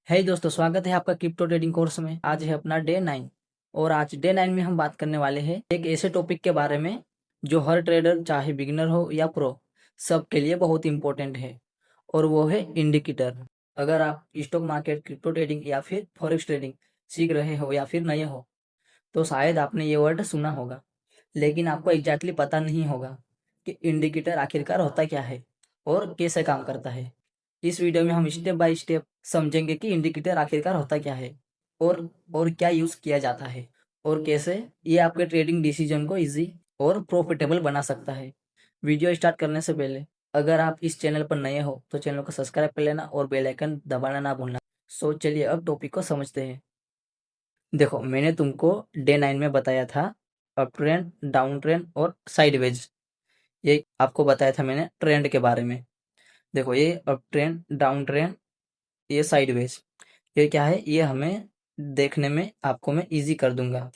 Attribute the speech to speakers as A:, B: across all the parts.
A: है दोस्तों, स्वागत है आपका क्रिप्टो ट्रेडिंग कोर्स में। आज है अपना डे 9 और आज डे 9 में हम बात करने वाले हैं एक ऐसे टॉपिक के बारे में जो हर ट्रेडर, चाहे बिगिनर हो या प्रो, सबके लिए बहुत इंपॉर्टेंट है और वो है इंडिकेटर। अगर आप स्टॉक मार्केट, क्रिप्टो ट्रेडिंग या फिर फॉरेक्स ट्रेडिंग सीख रहे हो या फिर नए हो तो शायद आपने ये वर्ड सुना होगा, लेकिन आपको एग्जैक्टली पता नहीं होगा कि इंडिकेटर आखिरकार होता क्या है और कैसे काम करता है। इस वीडियो में हम स्टेप बाय स्टेप समझेंगे कि इंडिकेटर आखिरकार होता क्या है और क्या यूज किया जाता है और कैसे ये आपके ट्रेडिंग डिसीजन को इजी और प्रॉफिटेबल बना सकता है। वीडियो स्टार्ट करने से पहले अगर आप इस चैनल पर नए हो तो चैनल को सब्सक्राइब कर लेना और बेल आइकन दबाना ना भूलना। सो चलिए अब टॉपिक को समझते हैं। देखो, मैंने तुमको डे 9 में बताया था अप ट्रेंड, डाउन ट्रेंड और साइडवेज। ये आपको बताया था मैंने ट्रेंड के बारे में। देखो, ये अप ट्रेंड, डाउन ट्रेंड, ये साइडवेज, ये क्या है, ये हमें देखने में आपको मैं इजी कर दूंगा।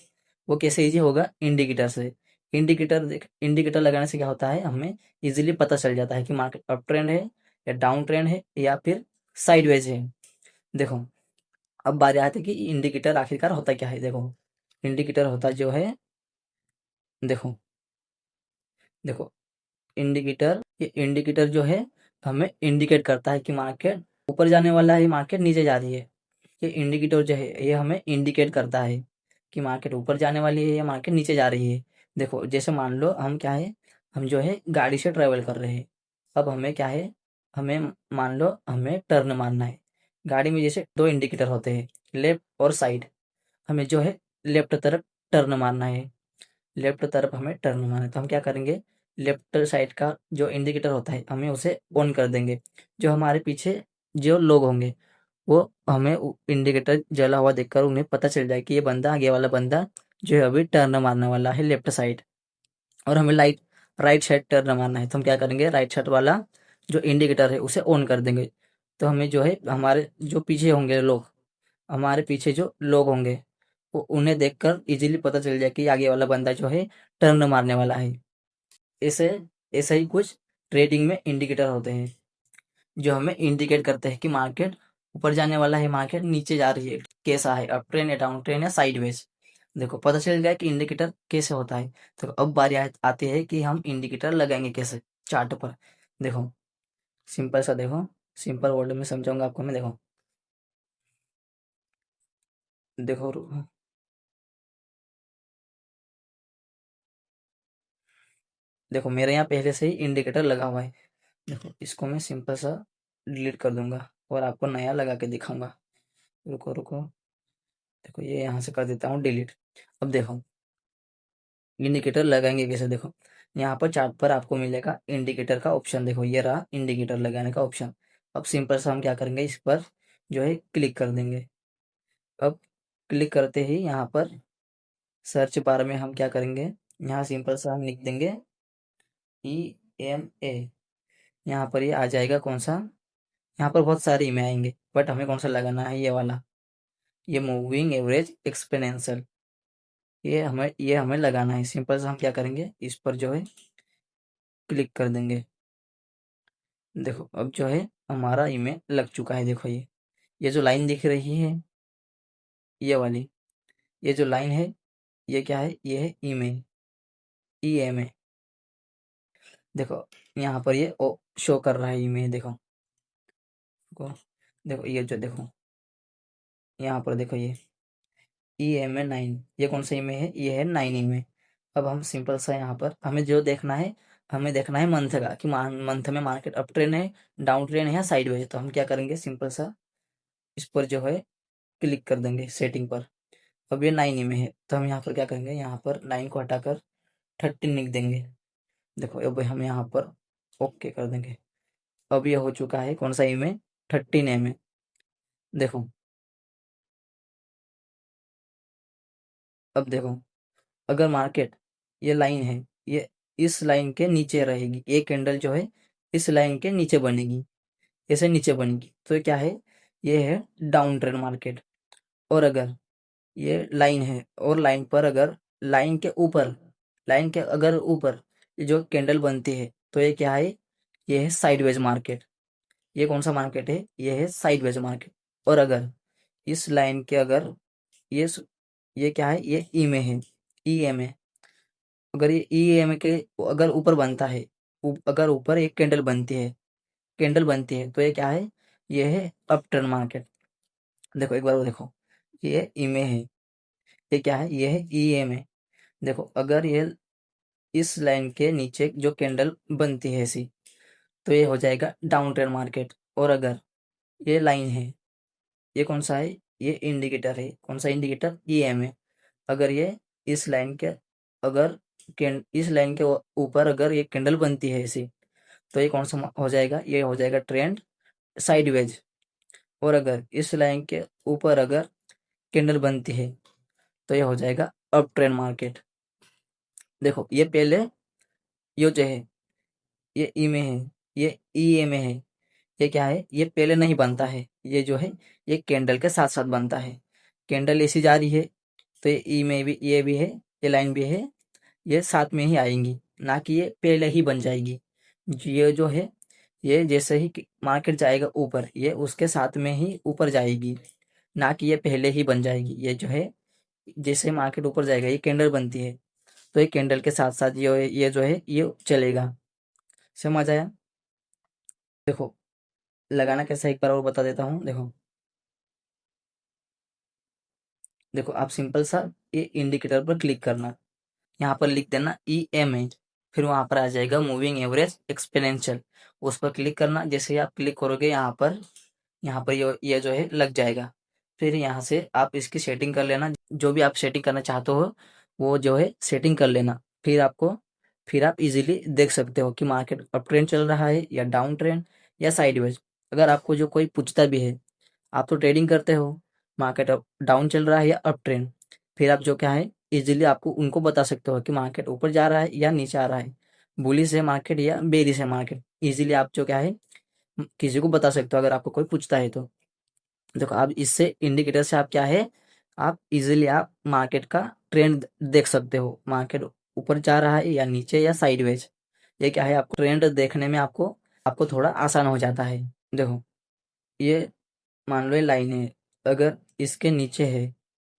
A: वो कैसे इजी होगा? इंडिकेटर से। इंडिकेटर लगाने से क्या होता है, हमें इजीली पता चल जाता है कि मार्केट अप ट्रेंड है या डाउन ट्रेंड है या फिर साइडवेज है। देखो, अब बात आती है कि इंडिकेटर आखिरकार होता क्या है। देखो, इंडिकेटर होता जो है, देखो देखो ये इंडिकेटर जो है हमें इंडिकेट करता है कि मार्केट ऊपर जाने वाला है, मार्केट नीचे जा रही है। ये इंडिकेटर जो है ये हमें इंडिकेट करता है कि मार्केट ऊपर जाने वाली है या मार्केट नीचे जा रही है। देखो, जैसे मान लो हम क्या है, हम जो है गाड़ी से ट्रेवल कर रहे हैं। अब हमें क्या है, हमें मान लो हमें टर्न मारना है। गाड़ी में जैसे दो इंडिकेटर होते हैं, लेफ्ट और साइड। हमें जो है लेफ्ट तरफ टर्न मारना है, लेफ्ट तरफ हमें टर्न मारना है। तो हम क्या करेंगे, लेफ्ट साइड का जो इंडिकेटर होता है हमें उसे ऑन कर देंगे। जो हमारे पीछे जो लोग होंगे वो हमें इंडिकेटर जला हुआ देखकर उन्हें पता चल जाए कि ये बंदा, आगे वाला बंदा जो है अभी टर्न मारने वाला है लेफ्ट साइड, और हमें राइट साइड टर्न मारना है। तो हम क्या करेंगे, राइट साइड वाला जो इंडिकेटर है उसे ऑन कर देंगे। तो हमें जो है हमारे जो पीछे होंगे लोग, हमारे पीछे जो लोग होंगे वो उन्हें देखकर इजीली पता चल जाए कि आगे वाला बंदा जो है टर्न मारने वाला है। ऐसे ऐसे ही कुछ ट्रेडिंग में इंडिकेटर होते हैं जो हमें इंडिकेट करते हैं कि मार्केट ऊपर जाने वाला है, मार्केट नीचे जा रही है, कैसा है, अप ट्रेंड या डाउन ट्रेंड या साइडवेज। देखो, पता चल गया कि इंडिकेटर कैसे होता है। तो अब बारी आती है कि हम इंडिकेटर लगाएंगे कैसे चार्ट पर। देखो, सिंपल सा, देखो सिंपल वर्ड में समझाऊंगा आपको मैं। देखो देखो देखो, मेरे यहाँ पहले से ही इंडिकेटर लगा हुआ है। देखो, इसको मैं सिंपल सा डिलीट कर दूंगा और आपको नया लगा के दिखाऊंगा। रुको रुको, देखो ये यहाँ से कर देता हूँ डिलीट। अब देखो, इंडिकेटर लगाएंगे कैसे। देखो, यहाँ पर चार्ट पर आपको मिलेगा इंडिकेटर का ऑप्शन। देखो, ये रहा इंडिकेटर लगाने का ऑप्शन। अब सिंपल सा हम क्या करेंगे, इस पर जो है क्लिक कर देंगे। अब क्लिक करते ही यहाँ पर सर्च बार में हम क्या करेंगे, यहाँ सिंपल सा हम लिख देंगे EMA। यहाँ पर ये आ जाएगा कौन सा, यहाँ पर बहुत सारे ईमे आएंगे बट हमें कौन सा लगाना है, ये वाला, ये मूविंग एवरेज एक्सपोनेंशियल। ये हमें लगाना है। सिंपल सा हम क्या करेंगे, इस पर जो है क्लिक कर देंगे। देखो, अब जो है हमारा ईमेल लग चुका है। देखो, ये जो लाइन दिख रही है, ये वाली, ये जो लाइन है, ये क्या है, ये है ईमेल, EMA। देखो, यहाँ पर ये शो कर रहा है ईमेल। देखो देखो देखो, ये जो देखो यहाँ पर देखो, ये EMA 9, ये कौन सा ईमेल है, ये है 9 ईमेल। अब हम सिंपल सा यहाँ पर हमें जो देखना है, हमें देखना है मंथ का कि मंथ में मार्केट अप ट्रेंड है, डाउन ट्रेंड है या साइडवेज। तो हम क्या करेंगे, सिंपल सा इस पर जो है क्लिक कर देंगे सेटिंग पर। अब ये 9 में है तो हम यहाँ पर क्या करेंगे, यहाँ पर 9 को हटाकर 13 लिख देंगे। देखो, अब हम यहाँ पर ओके कर देंगे। अब ये हो चुका है कौन सा ई में, 13 में। देखो, अब देखो, अगर मार्केट, ये लाइन है, ये इस लाइन के नीचे रहेगी, एक कैंडल जो है इस लाइन के नीचे बनेगी, ऐसे नीचे बनेगी तो क्या है, ये है डाउन ट्रेंड मार्केट। और अगर ये लाइन है और लाइन पर अगर लाइन के ऊपर, लाइन के अगर ऊपर ये जो कैंडल बनती है तो ये क्या है, ये है साइडवेज मार्केट। ये कौन सा मार्केट है, ये है साइडवेज मार्केट। और अगर इस लाइन के अगर ये ये क्या है, ये ई में है, ई एम है। अगर ये ई एम के अगर ऊपर बनता है, अगर ऊपर एक कैंडल बनती है तो ये क्या है, ये है अप ट्रेंड मार्केट। देखो एक बार वो देखो, ये ई में है, ये क्या है, ये है ई एम है। देखो अगर ये इस लाइन के नीचे जो कैंडल बनती है ऐसी, तो ये हो जाएगा डाउन ट्रेंड मार्केट। और अगर ये लाइन है, ये कौन सा है, ये इंडिकेटर है, कौन सा इंडिकेटर, ई एम है। अगर ये इस लाइन के अगर इस लाइन के ऊपर अगर ये कैंडल बनती है ऐसी, तो ये कौन सा हो जाएगा, ये हो जाएगा ट्रेंड साइडवेज। और अगर इस लाइन के ऊपर अगर कैंडल बनती है तो ये हो जाएगा अप ट्रेंड मार्केट। देखो ये पहले ये जो है, ये ई में है, ये ई ए में है, ये क्या है, ये पहले नहीं बनता है, ये जो है ये कैंडल के साथ साथ बनता है। कैंडल ऐसी जा रही है तो ये ई में भी, ये भी है, ये लाइन भी है, ये साथ में ही आएंगी, ना कि ये पहले ही बन जाएगी। ये जो है, ये जैसे ही मार्केट जाएगा ऊपर, ये उसके साथ में ही ऊपर जाएगी, ना कि ये पहले ही बन जाएगी। ये जो है, जैसे मार्केट ऊपर जाएगा, ये कैंडल बनती है तो ये कैंडल के साथ साथ ये जो है ये चलेगा। समझ आया? देखो लगाना कैसा है एक बार और बता देता हूँ। देखो देखो आप सिंपल सा ये इंडिकेटर पर क्लिक करना, यहाँ पर लिख देना ई एम ए, फिर वहां पर आ जाएगा मूविंग एवरेज एक्सपोनेंशियल, उस पर क्लिक करना। जैसे ही आप क्लिक करोगे यहाँ पर ये जो है लग जाएगा। फिर यहाँ से आप इसकी सेटिंग कर लेना, जो भी आप सेटिंग करना चाहते हो वो जो है सेटिंग कर लेना। फिर आप इजीली देख सकते हो कि मार्केट अप ट्रेंड चल रहा है या डाउन ट्रेंड या साइडवेज। अगर आपको जो कोई पूछता भी है, आप तो ट्रेडिंग करते हो, मार्केट अप डाउन चल रहा है या अप ट्रेंड, फिर आप जो क्या है इजीली आपको उनको बता सकते हो कि मार्केट ऊपर जा रहा है या नीचे आ रहा है, बुलिश है मार्केट या बेरिश है मार्केट। इजीली आप जो क्या है किसी को बता सकते हो अगर आपको कोई पूछता है तो। देखो आप इससे इंडिकेटर से आप क्या है, आप इजीली आप मार्केट का ट्रेंड देख सकते हो, मार्केट ऊपर जा रहा है या नीचे या साइडवेज। ये क्या है, आपको ट्रेंड देखने में आपको आपको थोड़ा आसान हो जाता है। देखो ये मान लो ये लाइन है, अगर इसके नीचे है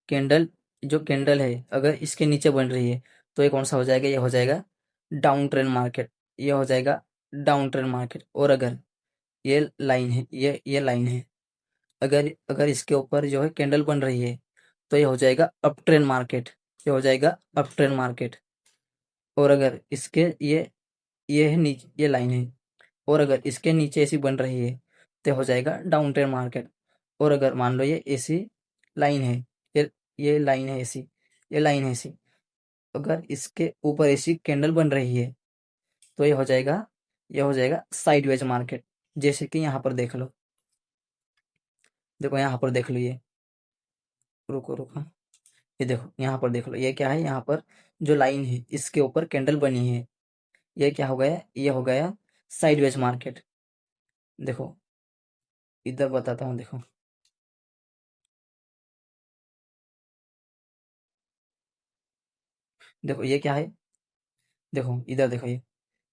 A: कैंडल, जो कैंडल है अगर इसके नीचे बन रही है तो ये कौन सा हो जाएगा, ये हो जाएगा डाउन ट्रेंड मार्केट, ये हो जाएगा डाउन ट्रेंड मार्केट। और अगर ये लाइन है, ये लाइन है, अगर अगर इसके ऊपर जो है कैंडल बन रही है तो ये हो जाएगा अप ट्रेंड मार्केट, ये हो जाएगा अप ट्रेंड मार्केट। और अगर इसके ये है नीचे, ये लाइन है, और अगर इसके नीचे ऐसी बन रही है तो हो जाएगा डाउन ट्रेंड मार्केट। और अगर मान लो ये ऐसी लाइन है, ये लाइन है ऐसी, ये लाइन है ऐसी, अगर इसके ऊपर ऐसी कैंडल बन रही है तो ये हो जाएगा साइडवेज मार्केट। जैसे कि यहाँ पर देख लो, देखो यहाँ पर देख लो, ये रुको रुको, ये देखो यहाँ पर देख लो, ये क्या है, यहाँ पर जो लाइन है इसके ऊपर कैंडल बनी है, ये क्या हो गया, ये हो गया साइडवेज मार्केट। देखो इधर बताता हूँ, देखो देखो ये क्या है, देखो इधर देखो,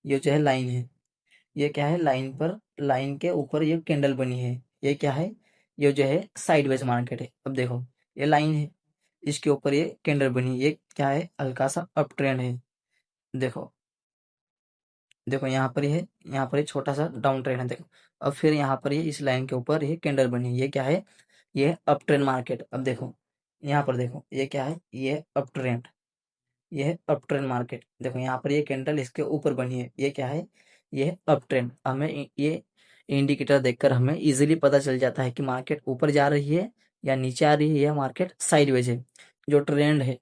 A: ये जो है लाइन है, ये क्या है, लाइन पर लाइन के ऊपर ये कैंडल बनी है, ये क्या है, ये जो है साइडवेज मार्केट है। अब देखो ये लाइन है, इसके ऊपर ये कैंडल बनी, ये क्या है, हल्का सा अप ट्रेंड है। देखो देखो यहाँ पर ये है, यहाँ पर ये छोटा सा डाउन ट्रेंड है। देखो अब फिर यहाँ पर ये इस लाइन के ऊपर ये कैंडल बनी, ये क्या है, ये अप ट्रेंड मार्केट। अब देखो यहाँ पर देखो, ये क्या है, ये अप ट्रेंड, ये है अप ट्रेंड मार्केट। देखो यहाँ पर ये कैंडल इसके ऊपर बनी है, ये क्या है, ये है अप ट्रेंड। हमें ये इंडिकेटर देखकर हमें इजीली पता चल जाता है कि मार्केट ऊपर जा रही है या नीचे आ रही है या मार्केट साइडवेज है। जो ट्रेंड है,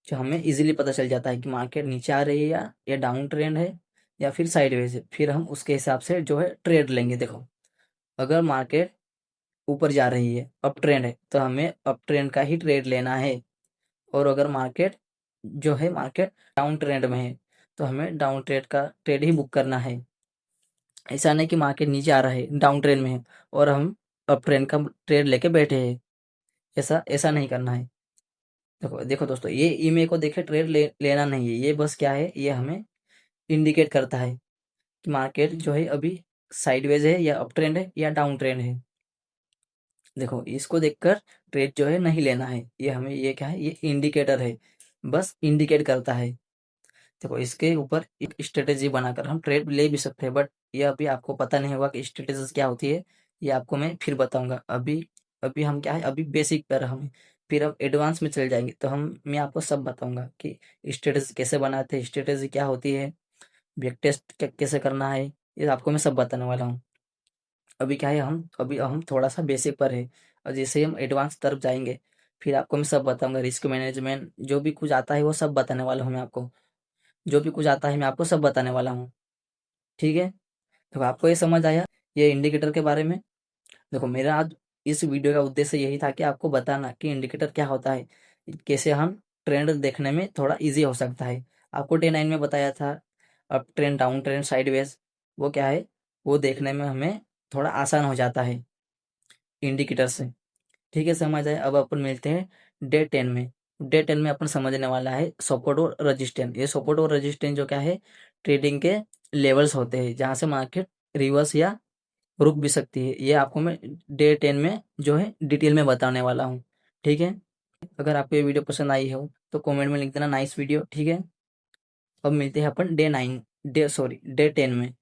A: जो हमें इजीली पता चल जाता है कि मार्केट नीचे आ रही है या डाउन ट्रेंड है या फिर साइडवेज है, फिर हम उसके हिसाब से जो है ट्रेड लेंगे। देखो अगर मार्केट ऊपर जा रही है, अप ट्रेंड है, तो हमें अप ट्रेंड का ही ट्रेड लेना है। और अगर मार्केट जो है मार्केट डाउन ट्रेंड में है तो हमें डाउन ट्रेड का ट्रेड ही बुक करना है। ऐसा नहीं कि मार्केट नीचे आ रहा है डाउन ट्रेंड में है और हम अप ट्रेंड का ट्रेड लेके बैठे हैं, ऐसा ऐसा नहीं करना है। देखो देखो दोस्तों, ये ईमेल को देखे ट्रेड लेना नहीं है, ये बस क्या है, ये हमें इंडिकेट करता है कि मार्केट जो है अभी साइडवेज है या अप ट्रेंड है या डाउन ट्रेंड है। देखो इसको देखकर ट्रेड जो है नहीं लेना है, ये हमें ये क्या है, ये इंडिकेटर है, बस इंडिकेट करता है। देखो इसके ऊपर एक स्ट्रेटेजी बनाकर हम ट्रेड ले भी सकते हैं, बट ये अभी आपको पता नहीं होगा कि स्ट्रेटेजी क्या होती है, ये आपको मैं फिर बताऊंगा। अभी अभी हम क्या है, अभी बेसिक पर हम, फिर हम एडवांस में चले जाएंगे तो मैं आपको सब बताऊंगा कि स्ट्रेटेजी कैसे बनाते हैं, स्ट्रेटेजी क्या होती है, बैक टेस्ट कैसे करना है, ये आपको मैं सब बताने वाला हूँ। अभी क्या है, हम थोड़ा सा बेसिक पर है, और जैसे ही हम एडवांस तरफ जाएंगे फिर आपको मैं सब बताऊंगा। रिस्क मैनेजमेंट जो भी कुछ आता है वो सब बताने वाला हूँ मैं आपको, जो भी कुछ आता है मैं आपको सब बताने वाला हूँ। ठीक है, तो आपको ये समझ आया ये इंडिकेटर के बारे में। देखो मेरा आज इस वीडियो का उद्देश्य यही था कि आपको बताना कि इंडिकेटर क्या होता है, कैसे हम ट्रेंड देखने में थोड़ा इजी हो सकता है। आपको डे 9 में बताया था up trend, down trend, sideways, वो क्या है, वो देखने में हमें थोड़ा आसान हो जाता है इंडिकेटर से। ठीक है, समझ आए। अब अपन मिलते हैं डे 10 में। डे 10 में अपन समझने वाला है सपोर्ट और रजिस्टेंस। ये सपोर्ट और रजिस्टेंस जो क्या है, ट्रेडिंग के लेवल्स होते हैं जहाँ से मार्केट रिवर्स या रुक भी सकती है। ये आपको मैं डे 10 में जो है डिटेल में बताने वाला हूँ। ठीक है, अगर आपको ये वीडियो पसंद आई हो तो कमेंट में लिख देना नाइस वीडियो। ठीक है, अब मिलते हैं अपन डे 10 में।